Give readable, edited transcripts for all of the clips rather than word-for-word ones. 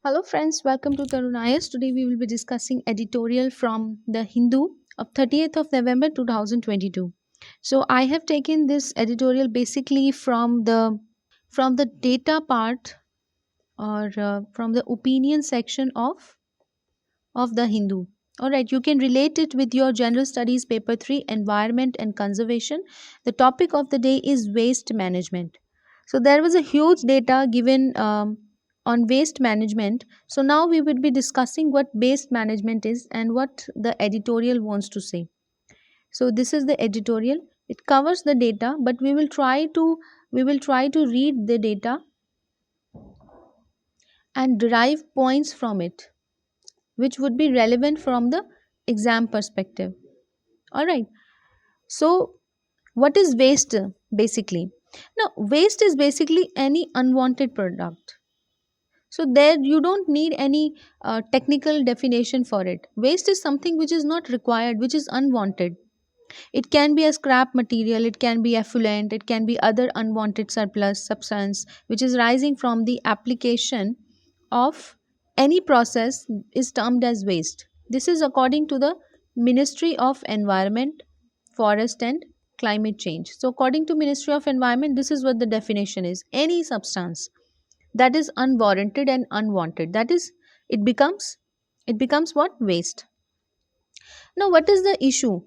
Hello friends, welcome to Tarun. Today we will be discussing editorial from the Hindu of 30th of November 2022. So I have taken this editorial basically from the data part or from the opinion section of the Hindu. All right, you can relate it with your general studies paper 3 environment and conservation. The topic of the day is waste management. So there was a huge data given on waste management. So now we will be discussing what waste management is and what the editorial wants to say. So this is the editorial. It covers the data, but we will try to read the data and derive points from it which would be relevant from the exam perspective. All right. So, what is waste basically? Now, waste is basically any unwanted product. So, there you don't need any technical definition for it. Waste is something which is not required, which is unwanted. It can be a scrap material, it can be effluent, it can be other unwanted surplus substance which is rising from the application of any process is termed as waste. This is according to the Ministry of Environment, Forest and Climate Change. So according to Ministry of Environment, this is what the definition is. Any substance that is unwarranted and unwanted, that is, it becomes what? Waste. Now what is the issue?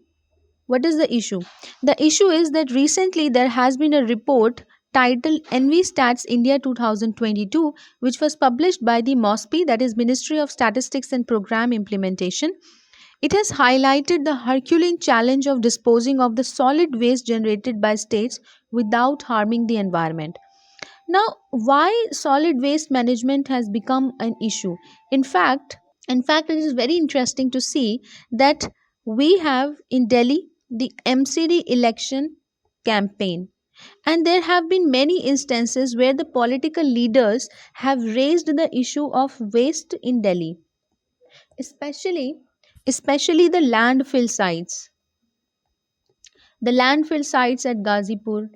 What is the issue? The issue is that recently there has been a report titled NV Stats India 2022, which was published by the MOSPI, that is Ministry of Statistics and Program Implementation. It has highlighted the Herculean challenge of disposing of the solid waste generated by states without harming the environment. Now, why solid waste management has become an issue? In fact, it is very interesting to see that we have in Delhi the MCD election campaign, and there have been many instances where the political leaders have raised the issue of waste in Delhi, especially the landfill sites at Gazipur,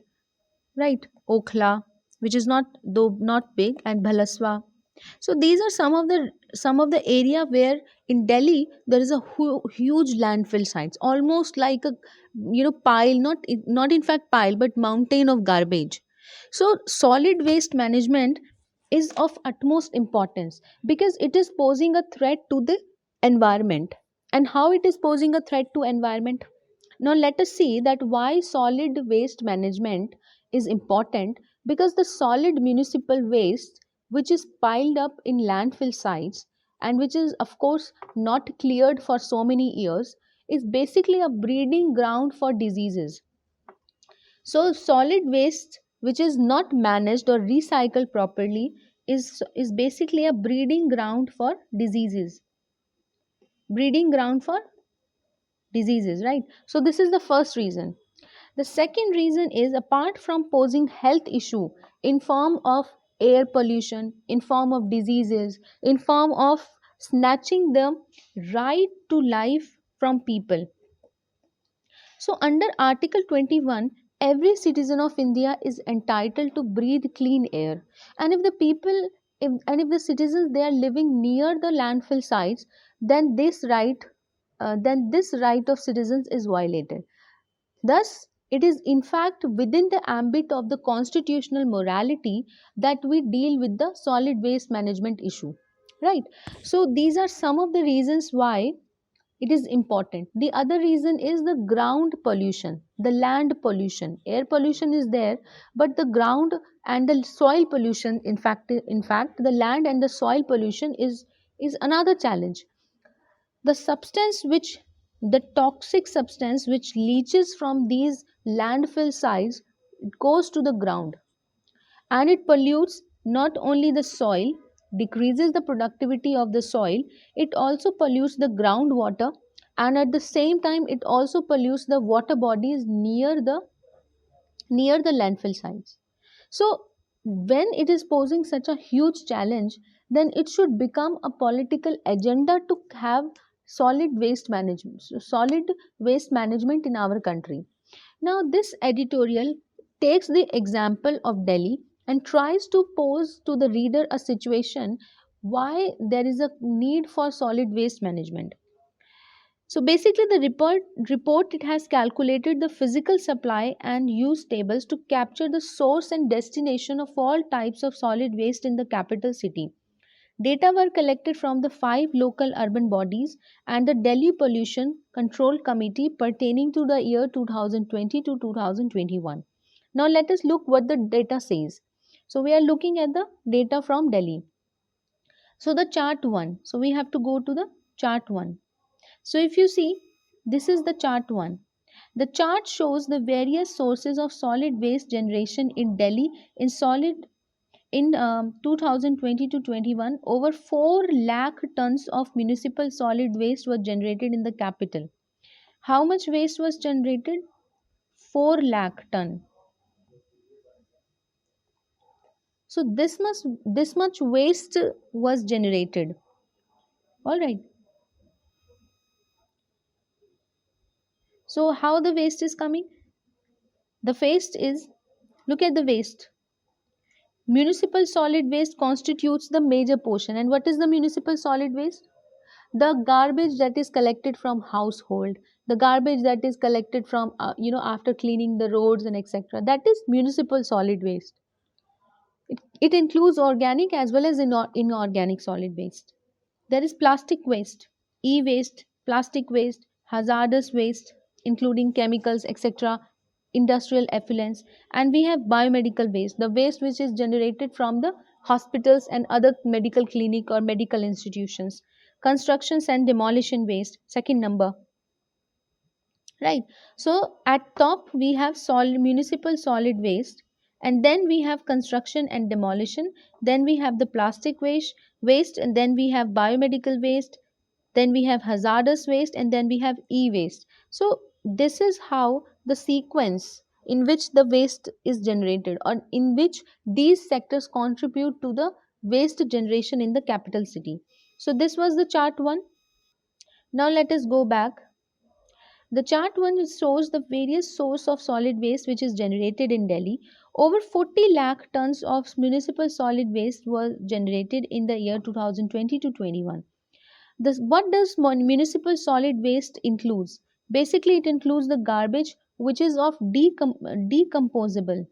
right, Okhla, which is not though not big, and Bhalaswa. So these are some of the area where in Delhi there is a huge landfill sites, almost like a pile, not in fact pile, but mountain of garbage. So solid waste management is of utmost importance because it is posing a threat to the environment. And how it is posing a threat to environment? Now let us see that why solid waste management is important, because the solid municipal waste which is piled up in landfill sites and which is of course not cleared for so many years is basically a breeding ground for diseases. So solid waste which is not managed or recycled properly is basically a breeding ground for diseases, right? So this is the first reason. The second reason is, apart from posing health issue in form of air pollution, in form of diseases, in form of snatching the right to life from people. So under Article 21, every citizen of India is entitled to breathe clean air. And if the people if the citizens they are living near the landfill sites, then this right of citizens is violated. Thus, it is in fact within the ambit of the constitutional morality that we deal with the solid waste management issue. Right. So, these are some of the reasons why it is important. The other reason is the ground pollution, the land pollution. Air pollution is there, but the ground and the soil pollution, in fact, the land and the soil pollution is another challenge. The toxic substance which leaches from these landfill sites, it goes to the ground and it pollutes not only the soil, decreases the productivity of the soil, it also pollutes the groundwater, and at the same time it also pollutes the water bodies near the landfill sites. So when it is posing such a huge challenge, then it should become a political agenda to have solid waste management in our country. Now this editorial takes the example of Delhi and tries to pose to the reader a situation why there is a need for solid waste management. So basically the report it has calculated the physical supply and use tables to capture the source and destination of all types of solid waste in the capital city. Data were collected from the 5 local urban bodies and the Delhi Pollution Control Committee pertaining to the year 2020 to 2021. Now let us look what the data says. So we are looking at the data from Delhi. So the chart 1. So we have to go to the chart 1. So if you see, this is the chart 1. The chart shows the various sources of solid waste generation in Delhi in 2020 to 21. Over 4 lakh tons of municipal solid waste was generated in the capital. How much waste was generated? 4 lakh ton. So this much waste was generated. All right. So how the waste is coming? The waste is, look at the waste. Municipal solid waste constitutes the major portion. And what is the municipal solid waste? The garbage that is collected from household, the garbage that is collected from after cleaning the roads and etc. That is municipal solid waste. It includes organic as well as inorganic solid waste. There is plastic waste, e-waste, plastic waste, hazardous waste, including chemicals, etc., industrial effluents, and we have biomedical waste, the waste which is generated from the hospitals and other medical clinic or medical institutions. Constructions and demolition waste, second number. Right. So at top we have municipal solid waste, and then we have construction and demolition, then we have the plastic waste, and then we have biomedical waste, then we have hazardous waste, and then we have e-waste. So this is how the sequence in which the waste is generated, or in which these sectors contribute to the waste generation in the capital city. So this was the chart 1. Now let us go back. The chart 1 shows the various source of solid waste which is generated in Delhi. Over 40 lakh tons of municipal solid waste were generated in the year 2020 to 21. What does municipal solid waste includes? Basically, it includes the garbage which is of decomposable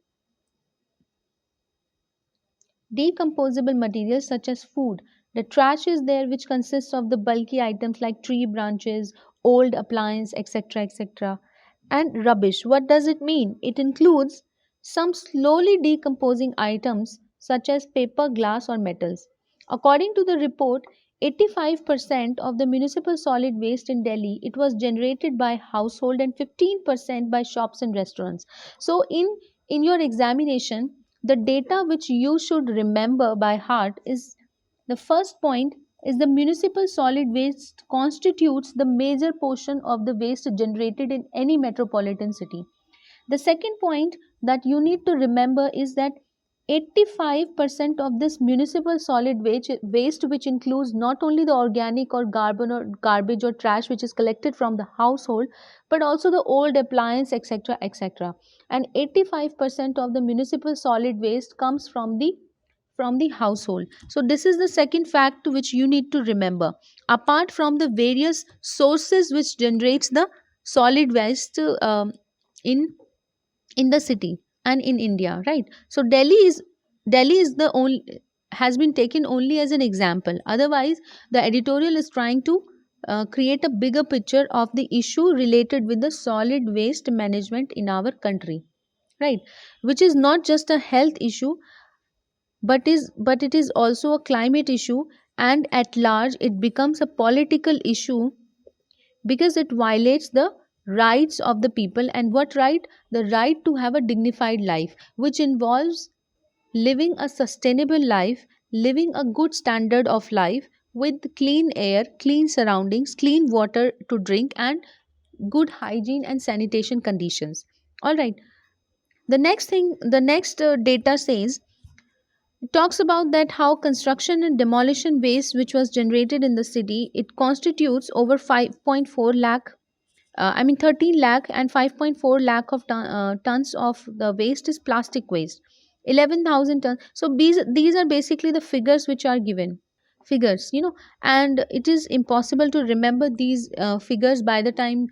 materials such as food. The trash is there which consists of the bulky items like tree branches, old appliance, etc. etc. And rubbish. What does it mean? It includes some slowly decomposing items such as paper, glass, or metals. According to the report, 85% of the municipal solid waste in Delhi it was generated by household and 15% by shops and restaurants. So in your examination, the data which you should remember by heart is, the first point is the municipal solid waste constitutes the major portion of the waste generated in any metropolitan city. The second point that you need to remember is that 85% of this municipal solid waste, which includes not only the organic or garbage or trash which is collected from the household, but also the old appliance, etc. etc. And 85% of the municipal solid waste comes from the household. So this is the second fact which you need to remember. Apart from the various sources which generates the solid waste in in the city and in India, right? So Delhi is the only, has been taken only as an example. Otherwise, the editorial is trying to create a bigger picture of the issue related with the solid waste management in our country, right? Which is not just a health issue, but it is also a climate issue, and at large it becomes a political issue because it violates the rights of the people. And what right? The right to have a dignified life, which involves living a sustainable life, living a good standard of life with clean air, clean surroundings, clean water to drink, and good hygiene and sanitation conditions. All right. The next data says, it talks about that how construction and demolition waste which was generated in the city, it constitutes over 5.4 lakh, 13 lakh and 5.4 lakh of tons of the waste is plastic waste, 11,000 tons. So these are basically the figures which are given. figures, and it is impossible to remember these figures by the time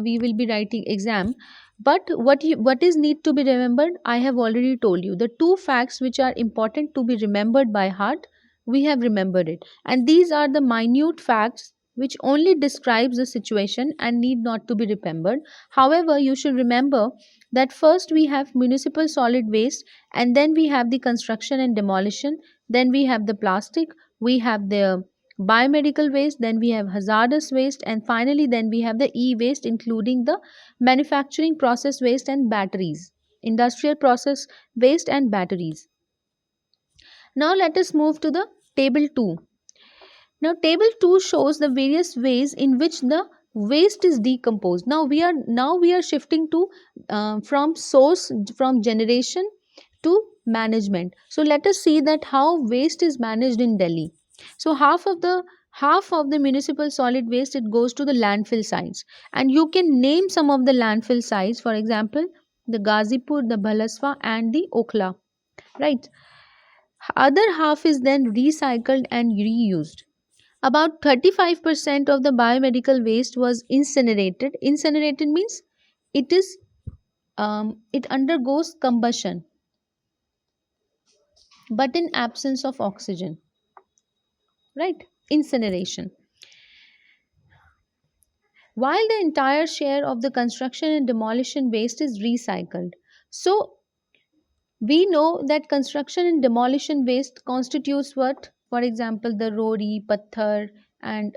we will be writing exam. But what is need to be remembered, I have already told you the two facts which are important to be remembered by heart. We have remembered it, and these are the minute facts which only describes the situation and need not to be remembered. However, you should remember that first we have municipal solid waste, and then we have the construction and demolition, then we have the plastic, we have the biomedical waste, then we have hazardous waste, and finally then we have the e-waste, including the manufacturing process waste and batteries, industrial process waste and batteries. Now let us move to the table 2. Now table 2 shows the various ways in which the waste is decomposed. Now we are shifting to from source, from generation to management. So let us see that how waste is managed in Delhi. So half of the municipal solid waste, it goes to the landfill sites, and you can name some of the landfill sites, for example the Gazipur, the Bhalaswa and the Okhla, right? Other half is then recycled and reused. About 35% of the biomedical waste was incinerated. Incinerated means it undergoes combustion, but in absence of oxygen, right? Incineration. While the entire share of the construction and demolition waste is recycled. So we know that construction and demolition waste constitutes what? For example, the rori, patthar, and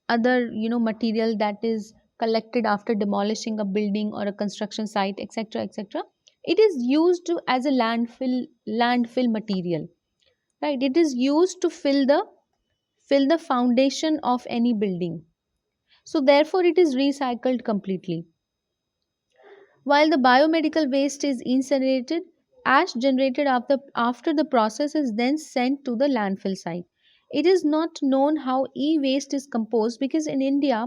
other material that is collected after demolishing a building or a construction site, etc., etc. It is used as a landfill material, right? It is used to fill the foundation of any building, so therefore it is recycled completely. While the biomedical waste is incinerated, ash generated after the process is then sent to the landfill site. It is not known how e-waste is composed, because in India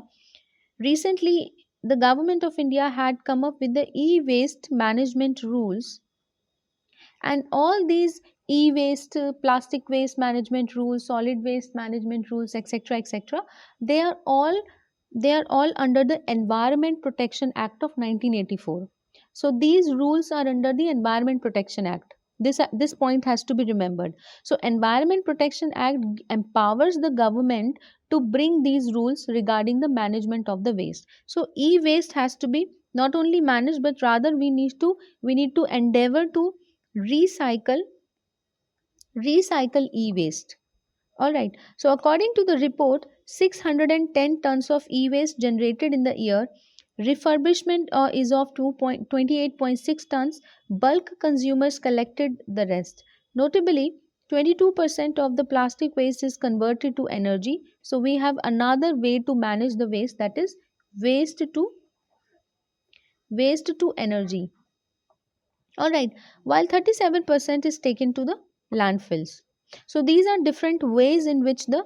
recently, the government of India had come up with the e-waste management rules, and all these e-waste, plastic waste management rules, solid waste management rules, etc., etc., they are all they are all under the Environment Protection Act of 1984. So these rules are under the Environment Protection Act. This point has to be remembered. So Environment Protection Act empowers the government to bring these rules regarding the management of the waste. So e-waste has to be not only managed, but rather we need to endeavor to recycle recycle e-waste. All right. So according to the report, 610 tons of e-waste generated in the year. Refurbishment is of 28.6 tons. Bulk consumers collected the rest. Notably, 22% of the plastic waste is converted to energy. So we have another way to manage the waste, that is waste to energy. All right. While 37% is taken to the landfills. So these are different ways in which the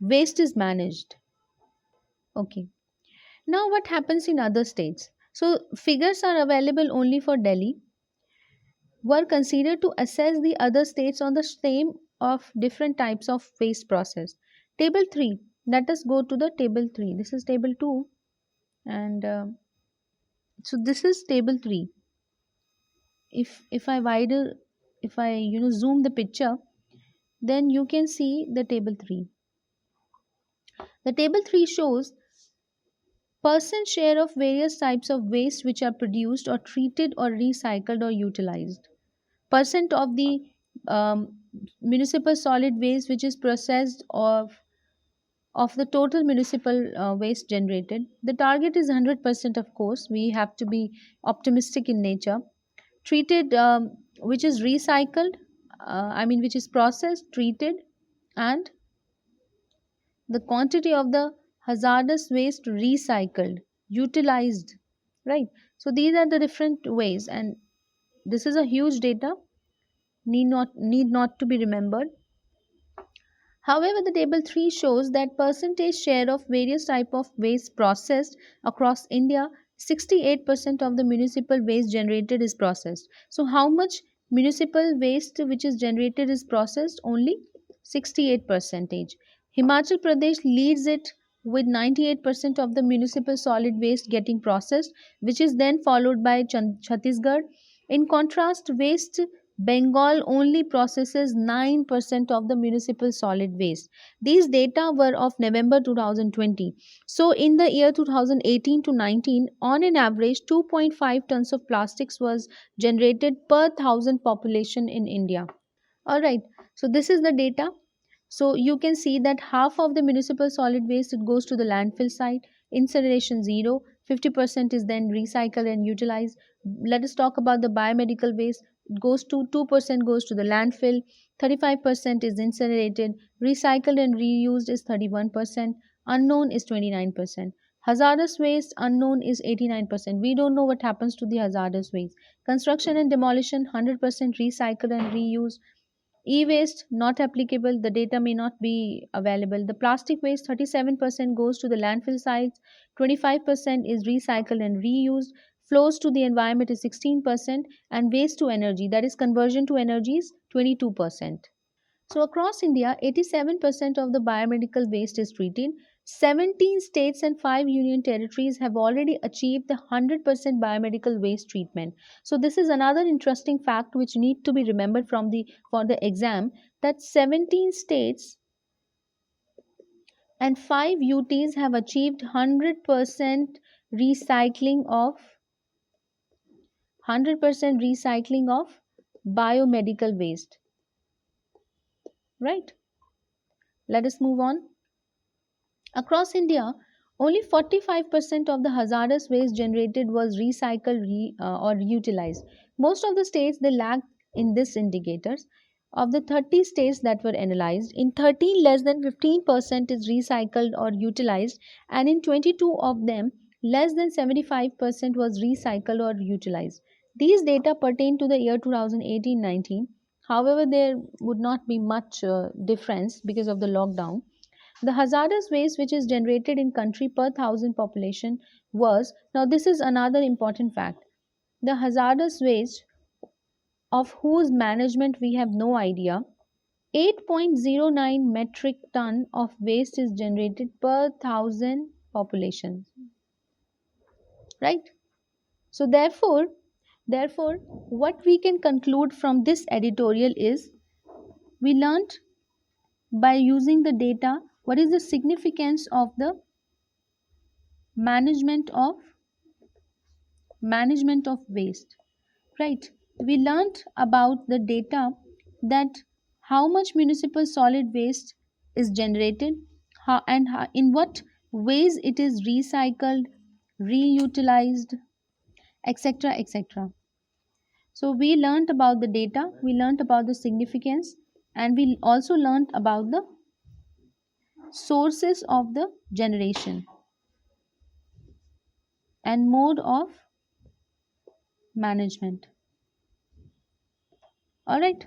waste is managed. Okay. Now what happens in other states? So figures are available only for Delhi, were considered to assess the other states on the same of different types of waste process. Table 3. Let us go to the table 3. This is table 2, and so this is table 3. If I zoom the picture, then you can see the table 3. The table 3 shows percent share of various types of waste which are produced or treated or recycled or utilized. Percent of the um, municipal solid waste which is processed of the total municipal waste generated. The target is 100%, of course. We have to be optimistic in nature. Treated, which is recycled, which is processed, treated, and the quantity of the hazardous waste recycled, utilized, right? So these are the different ways, and this is a huge data, need not to be remembered. However, the table 3 shows that percentage share of various type of waste processed across India. 68% of the municipal waste generated is processed. So how much municipal waste which is generated is processed? Only 68 percentage. Himachal Pradesh leads it with 98% of the municipal solid waste getting processed, which is then followed by Chhattisgarh. In contrast, Waste Bengal only processes 9% of the municipal solid waste. These data were of November 2020. So, in the year 2018 to 19, on an average, 2.5 tons of plastics was generated per thousand population in India. All right, so this is the data. So you can see that half of the municipal solid waste it goes to the landfill site, incineration zero, 50% is then recycled and utilized. Let us talk about the biomedical waste. It goes to 2% goes to the landfill, 35% is incinerated, recycled and reused is 31%, unknown is 29%. Hazardous waste unknown is 89%. We don't know what happens to the hazardous waste. Construction and demolition 100% recycled and reused. E-waste not applicable, the data may not be available. The plastic waste 37% goes to the landfill sites, 25% is recycled and reused, flows to the environment is 16%, and waste to energy, that is conversion to energy, is 22%. So across India, 87% of the biomedical waste is treated. 17 states and 5 union territories have already achieved the 100% biomedical waste treatment. So this is another interesting fact which need to be remembered from the for the exam, that 17 states and 5 UTs have achieved 100% recycling of 100% recycling of biomedical waste, right? Let us move on. Across India, only 45% of the hazardous waste generated was recycled or utilized. Most of the states they lacked in this indicators. Of the 30 states that were analyzed, in 13 less than 15% is recycled or utilized, and in 22 of them less than 75% was recycled or utilized. These data pertain to the year 2018-19. However, there would not be much difference because of the lockdown. The hazardous waste which is generated in country per thousand population was, now this is another important fact, the hazardous waste of whose management we have no idea, 8.09 metric ton of waste is generated per thousand population, right? So therefore what we can conclude from this editorial is, we learnt by using the data what is the significance of the management of waste, right? We learnt about the data, that how much municipal solid waste is generated, in what ways it is recycled, reutilized, etc, etc. So we learnt about the data, we learnt about the significance, and we also learnt about the sources of the generation and mode of management. All right.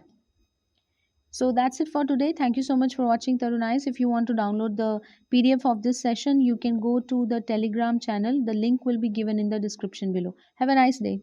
So that's it for today. Thank you so much for watching Tarun Eyes. If you want to download the PDF of this session, you can go to the Telegram channel. The link will be given in the description below. Have a nice day.